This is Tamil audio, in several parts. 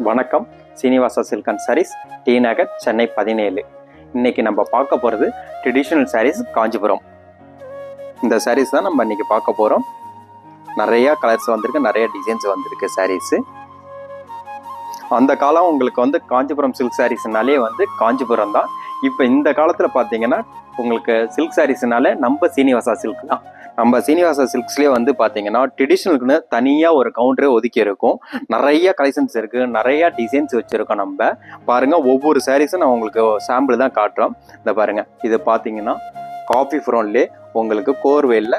வணக்கம். Srinivasa silk and sarees, T Nagar, Chennai 17. இன்னைக்கு நம்ம பார்க்க போகிறது ட்ரெடிஷ்னல் சாரீஸ் காஞ்சிபுரம். இந்த சாரீஸ் தான் நம்ம இன்னைக்கு பார்க்க போகிறோம். நிறையா கலர்ஸ் வந்திருக்கு, நிறைய டிசைன்ஸ் வந்திருக்கு சாரீஸு. அந்த காலம் உங்களுக்கு காஞ்சிபுரம் சில்க் சாரீஸ்னாலே காஞ்சிபுரம் தான். இப்போ இந்த காலத்தில் பார்த்தீங்கன்னா உங்களுக்கு சில்க் சாரீஸ்னாலே நம்ம சீனிவாசா சில்க் தான். நம்ம சீனிவாசா சில்க்ஸ்லேயே பார்த்தீங்கன்னா ட்ரெடிஷ்னலுக்குன்னு தனியாக ஒரு கவுண்டரே ஒதுக்கி இருக்கும். நிறைய கலெக்ஷன்ஸ் இருக்குது, நிறையா டிசைன்ஸ் வச்சுருக்கோம். நம்ம பாருங்கள், ஒவ்வொரு சாரீஸும் நான் உங்களுக்கு சாம்பிள் தான் காட்டுறோம். இந்த பாருங்கள், இது பார்த்தீங்கன்னா காஃபி ஃப்ரோன்லேயே உங்களுக்கு கோர்வேலில்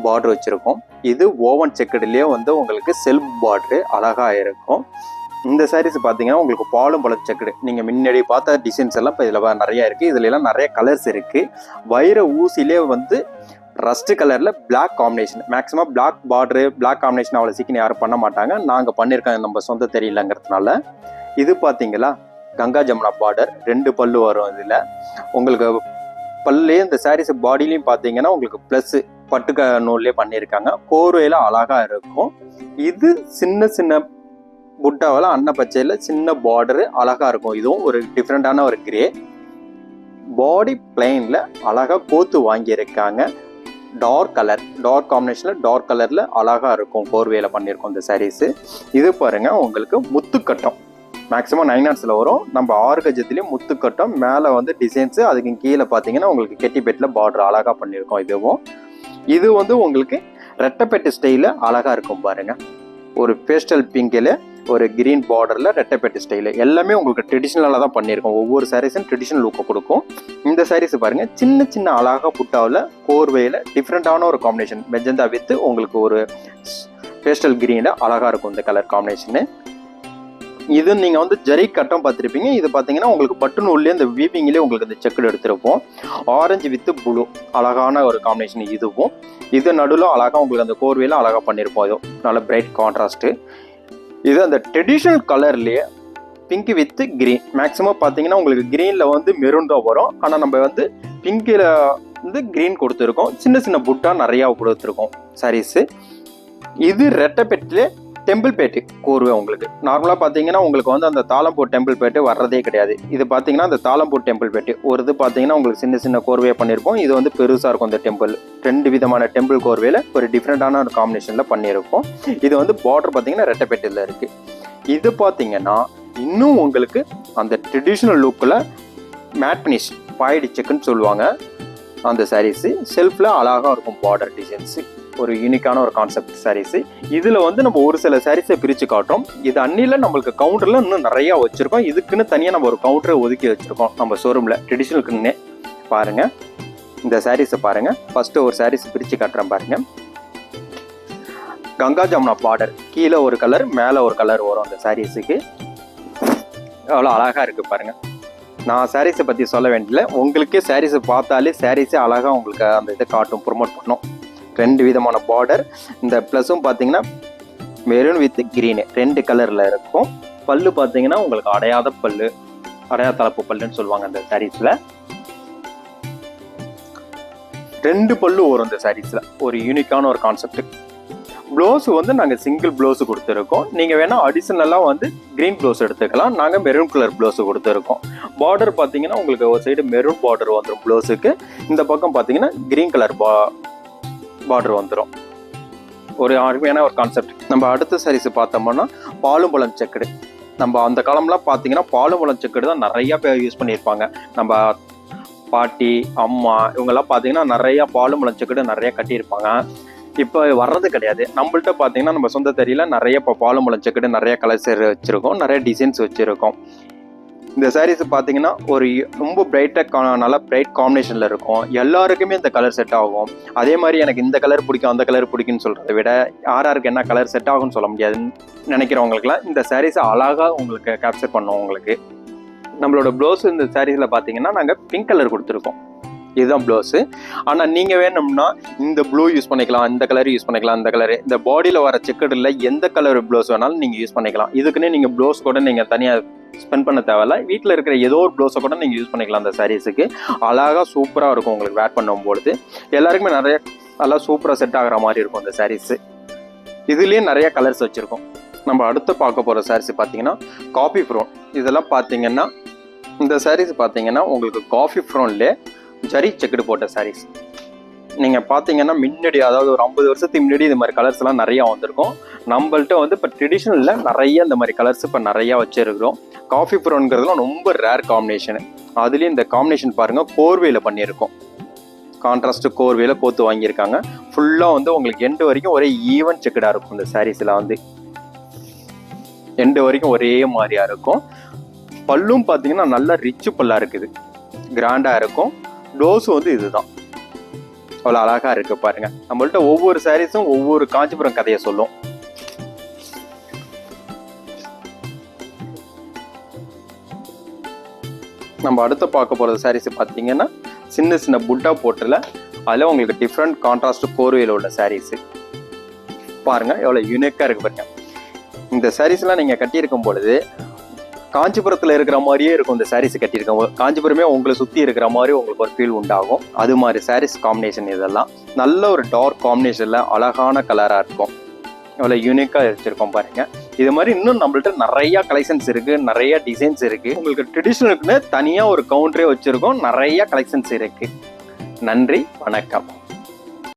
பார்டர் வச்சுருக்கோம். இது ஓவன் செக்கடுலேயே உங்களுக்கு செல்ஃப் பார்டரு அழகாக இருக்கும். இந்த சாரீஸ் பார்த்தீங்கன்னா உங்களுக்கு பாலும் பழம் செக்குடு. நீங்கள் முன்னாடி பார்த்த டிசைன்ஸ் எல்லாம் இப்போ இதில் நிறையா இருக்குது. இதுலலாம் நிறைய கலர்ஸ் இருக்குது. வைர ஊசிலே ரஸ்ட் கலரில் black combination, maximum black border, black combination அவ்வளோ சீக்கிரம் யாரும் பண்ண மாட்டாங்க. நாங்கள் பண்ணியிருக்கோம், நம்ம சொந்த தெரியலங்கிறதுனால. இது பார்த்தீங்களா கங்கா ஜமுனா பார்டர், 2 பல்லு வரும். இதில் உங்களுக்கு பல்லே இந்த சாரீஸ் பாடிலையும் பார்த்தீங்கன்னா உங்களுக்கு ப்ளஸ் பட்டுக்க நூல்லே பண்ணியிருக்காங்க. கோர்வையில் அழகாக இருக்கும். இது சின்ன சின்ன புட்டாவில் அன்ன பச்சையில் சின்ன பார்டரு அழகாக இருக்கும். இதுவும் ஒரு டிஃப்ரெண்டான ஒரு கிரே பாடி பிளைனில் அழகாக கோத்து வாங்கியிருக்காங்க. டார்க் கலர், டார்க் காம்பினேஷனில் டார்க் கலரில் அழகாக இருக்கும். கோர்வையில் பண்ணியிருக்கோம் இந்த சாரீஸு. இது பாருங்கள், உங்களுக்கு முத்துக்கட்டம் மேக்ஸிமம் 9 ஆன்ஸில் வரும். நம்ம 6 கஜத்துலேயும் முத்துக்கட்டம், மேலே டிசைன்ஸு, அதுக்கு கீழே பார்த்தீங்கன்னா உங்களுக்கு கெட்டிப்பேட்டில் பார்டர் அழகாக பண்ணியிருக்கோம். இது உங்களுக்கு ரெட்டைப்பேட்டு ஸ்டைலில் அழகாக இருக்கும். பாருங்கள், ஒரு பேஸ்டல் பிங்கில் ஒரு கிரீன் பார்டரில் ரெட்டைப்பேட்டு ஸ்டைலு, எல்லாமே உங்களுக்கு ட்ரெடிஷ்னலாக தான் பண்ணியிருக்கோம். ஒவ்வொரு சாரீஸும் ட்ரெடிஷ்னல் லுக்கை கொடுக்கும். இந்த சாரீஸ் பாருங்கள், சின்ன சின்ன அழகாக புட்டாவில் கோர்வையில் டிஃப்ரெண்ட்டான ஒரு காம்பினேஷன், மெஜந்தா வித்து உங்களுக்கு ஒரு பேஸ்டல் கிரீனில் அழகாக இருக்கும் இந்த கலர் காம்பினேஷனு. இது நீங்கள் ஜரி கட்டம் பார்த்துருப்பீங்க. இது பார்த்தீங்கன்னா உங்களுக்கு பட்டு நூல்லேயே இந்த வீவிங்லேயே உங்களுக்கு இந்த செக்குடு எடுத்திருப்போம். ஆரஞ்சு வித்து ப்ளூ அழகான ஒரு காம்பினேஷன். இது நடுவில் அழகாக உங்களுக்கு அந்த கோர்வையில் அழகாக பண்ணியிருப்போம். இது நல்ல பிரைட் கான்ட்ராஸ்ட்டு. இது அந்த ட்ரெடிஷ்னல் கலர்லேயே பிங்க் வித்து கிரீன். மேக்ஸிமம் பார்த்தீங்கன்னா உங்களுக்கு கிரீனில் மெரூன் தான் வரும். ஆனால் நம்ம பிங்கில் கிரீன் கொடுத்துருக்கோம். சின்ன சின்ன புட்டா நிறையா கொடுத்துருக்கோம் சாரீஸு. இது ரெட்டைப்பேட்டிலே டெம்பிள் பேட்டு கோர்வை. உங்களுக்கு நார்மலாக பார்த்தீங்கன்னா உங்களுக்கு அந்த தாளம்பூர் டெம்பிள் பேட்டு வர்றதே கிடையாது. இது பார்த்தீங்கன்னா அந்த தாளம்பூர் டெம்பிள் பேட்டு ஒரு இது பார்த்தீங்கன்னா உங்களுக்கு சின்ன சின்ன கோர்வையாக பண்ணியிருப்போம். இது பெருசாக இருக்கும். இந்த டெம்பிள் 2 விதமான டெம்பிள் கோர்வையில் ஒரு டிஃப்ரெண்ட்டான ஒரு காம்பினேஷனில் பண்ணியிருக்கோம். இது பார்டர் பார்த்தீங்கன்னா ரெட்டைப்பேட்டில் இருக்குது. இது பார்த்தீங்கன்னா இன்னும் உங்களுக்கு அந்த ட்ரெடிஷ்னல் லுக்கில் மேட் ஃபினிஷ் பாய்டு செக்குன்னு சொல்லுவாங்க. அந்த சாரீஸு செல்ஃபில் அழகாக இருக்கும். பார்டர் டிசைன்ஸு ஒரு யூனிக்கான ஒரு கான்செப்ட் சாரீஸு. இதில் நம்ம ஒரு சில சாரீஸை பிரித்து காட்டுறோம். இது அன்னியில் நம்மளுக்கு கவுண்டரில் இன்னும் நிறையா வச்சுருக்கோம். இதுக்குன்னு தனியாக நம்ம ஒரு கவுண்டரை ஒதுக்கி வச்சுருக்கோம் நம்ம ஷோரூமில் ட்ரெடிஷ்னலுக்குன்னே. பாருங்கள், இந்த சாரீஸை பாருங்கள். ஃபஸ்ட்டு ஒரு சாரீஸ் பிரித்து காட்டுறேன் பாருங்கள். கங்கா ஜமுனா பார்டர், கீழே ஒரு கலர் மேலே ஒரு கலர் வரும் அந்த சாரீஸுக்கு. அவ்வளோ அழகாக இருக்குது பாருங்கள். நான் சாரீஸை பற்றி சொல்ல வேண்டியதில்லை, உங்களுக்கே சாரீஸை பார்த்தாலே சாரீஸே அழகாக உங்களுக்கு அந்த இதை காட்டும், ப்ரொமோட் பண்ணோம். 2 விதமான பார்டர். இந்த ப்ளஸும் பார்த்தீங்கன்னா மெரூன் வித் கிரீனு 2 கலரில் இருக்கும். பல்லு பார்த்தீங்கன்னா உங்களுக்கு அடையாத பல்லு, அடையாத தலப்பு பல்லுன்னு சொல்லுவாங்க அந்த சாரீஸில். 2 பல்லு வரும் இந்த சாரீஸில். ஒரு யூனிக்கான ஒரு கான்செப்ட். ப்ளவுஸு நாங்கள் சிங்கிள் ப்ளவுஸு கொடுத்துருக்கோம். நீங்கள் வேணால் அடிஷ்னலாக க்ரீன் ப்ளவுஸ் எடுத்துக்கலாம். நாங்கள் மெரூன் கலர் ப்ளவுஸு கொடுத்துருக்கோம். பார்டர் பார்த்தீங்கன்னா உங்களுக்கு ஒரு சைடு மெரூன் பார்டர் வந்துடும் ப்ளவுஸுக்கு. இந்த பக்கம் பார்த்தீங்கன்னா க்ரீன் கலர் பார்டர் வந்துடும். ஒரு அருமையான ஒரு கான்செப்ட். நம்ம அடுத்த சாரீஸ் பார்த்தோம்னா பாலும் பழம் செக்குடு. நம்ம அந்த காலம்லாம் பார்த்தீங்கன்னா பாலும் பழம் செக்குடு தான் நிறையா பேர் யூஸ் பண்ணியிருப்பாங்க. நம்ம பாட்டி அம்மா இவங்கெல்லாம் பார்த்தீங்கன்னா நிறையா பாலும் பழம் செக்குடு நிறையா கட்டியிருப்பாங்க. இப்போ வர்றது கிடையாது. நம்மள்ட்ட பார்த்தீங்கன்னா நம்ம சொந்த தெரியல நிறைய இப்போ பாலும் பழம் செக்குடு நிறைய கலர்ஸ் வச்சுருக்கோம், நிறைய டிசைன்ஸ் வச்சுருக்கோம். இந்த சாரீஸ் பார்த்தீங்கன்னா ஒரு ரொம்ப பிரைட்டாக நல்லா பிரைட் காம்பினேஷனில் இருக்கும். எல்லாருக்குமே இந்த கலர் செட் ஆகும். அதே மாதிரி எனக்கு இந்த கலர் பிடிக்கும் அந்த கலர் பிடிக்குன்னு சொல்கிறத விட யாருக்கு என்ன கலர் செட் ஆகும்னு சொல்ல முடியாதுன்னு நினைக்கிறவங்களுக்குலாம் இந்த சாரீஸை அழகாக உங்களுக்கு கேப்சர் பண்ணுவோம். உங்களுக்கு நம்மளோட ப்ளவுஸ் இந்த சாரீஸில் பார்த்தீங்கன்னா நாங்கள் பிங்க் கலர் கொடுத்துருக்கோம். இதுதான் ப்ளவுஸு. ஆனால் நீங்கள் வேணும்னா இந்த ப்ளூ யூஸ் பண்ணிக்கலாம், இந்த கலர் யூஸ் பண்ணிக்கலாம். இந்த கலரு இந்த பாடியில் வர செக்கடில் எந்த கலர் ப்ளவுஸ் வேணாலும் நீங்கள் யூஸ் பண்ணிக்கலாம். இதுக்குன்னே நீங்கள் ப்ளவுஸ் கூட நீங்கள் தனியாக ஸ்பெண்ட் பண்ண தேவையில்ல. வீட்டில் இருக்கிற ஏதோ ஒரு ப்ளவுஸை கூட நீங்கள் யூஸ் பண்ணிக்கலாம். அந்த சாரீஸுக்கு அழகாக சூப்பராக இருக்கும். உங்களுக்கு வேர் பண்ணும்போது எல்லாருக்குமே நல்லா சூப்பராக செட் ஆகிற மாதிரி இருக்கும் அந்த சாரீஸு. இதுலேயே நிறைய கலர்ஸ் வச்சுருக்கோம். நம்ம அடுத்து பார்க்க போகிற சாரீஸ் பார்த்தீங்கன்னா காஃபி ஃப்ரோன். இதெல்லாம் பார்த்தீங்கன்னா இந்த சாரீஸ் பார்த்தீங்கன்னா உங்களுக்கு காஃபி ஃப்ரோன்லே ஜரி செக்குடு போட்ட சாரீஸ். நீங்கள் பார்த்தீங்கன்னா முன்னாடி, அதாவது ஒரு 50 வருஷத்துக்கு முன்னாடி இந்த மாதிரி கலர்ஸ் எல்லாம் நிறையா வந்திருக்கும். நம்மள்ட்ட வந்து இப்போ ட்ரெடிஷ்னலில் நிறைய இந்த மாதிரி கலர்ஸ் இப்போ நிறையா வச்சுருக்கிறோம். காஃபி ஃப்ரோன்ங்கிறதுலாம் ரொம்ப ரேர் காம்பினேஷனு. அதுலேயும் இந்த காம்பினேஷன் பாருங்கள், கோர்வேயில் பண்ணியிருக்கோம். கான்ட்ராஸ்ட் கோர்வேயில் கோத்து வாங்கியிருக்காங்க. ஃபுல்லாக வந்து உங்களுக்கு எண்டு வரைக்கும் ஒரே ஈவன் செக்குடாக இருக்கும். இந்த சாரீஸில் வந்து எண்டு வரைக்கும் ஒரே மாதிரியாக இருக்கும். பல்லும் பார்த்தீங்கன்னா நல்லா ரிச்சு பல்லாக இருக்குது, கிராண்டாக இருக்கும். டோஸும் வந்து இதுதான், அவ்வளோ அழகாக இருக்குது பாருங்கள். நம்மள்ட்ட ஒவ்வொரு சாரீஸும் ஒவ்வொரு காஞ்சிபுரம் கதையை சொல்லும். நம்ம அடுத்து பார்க்க போகிறது சாரீஸ் பார்த்தீங்கன்னா சின்ன சின்ன புட்டா போட்டில் அதில் உங்களுக்கு டிஃப்ரெண்ட் கான்ட்ராஸ்ட் கோர்வையில் உள்ள சாரீஸு பாருங்கள், எவ்வளோ யூனிக்காக இருக்குது பாருங்கள். இந்த சாரீஸ்லாம் நீங்கள் கட்டியிருக்கும் பொழுது காஞ்சிபுரத்தில் இருக்கிற மாதிரியே இருக்கும். இந்த சாரீஸ் கட்டியிருக்கோம், காஞ்சிபுரமே உங்களை சுற்றி இருக்கிற மாதிரி உங்களுக்கு ஒரு ஃபீல் உண்டாகும். அது மாதிரி சாரீஸ் காம்பினேஷன் இதெல்லாம் நல்ல ஒரு டார்க் காம்பினேஷனில் அழகான கலராக இருக்கும். எவ்வளோ யூனிக்காக வச்சுருக்கோம் பாருங்கள். இது மாதிரி இன்னும் நம்மள்ட்ட நிறையா கலெக்ஷன்ஸ் இருக்குது, நிறைய டிசைன்ஸ் இருக்குது. உங்களுக்கு ட்ரெடிஷ்னலுக்குன்னு தனியாக ஒரு கவுண்டரே வச்சுருக்கோம், நிறையா கலெக்ஷன்ஸ் இருக்குது. நன்றி, வணக்கம்.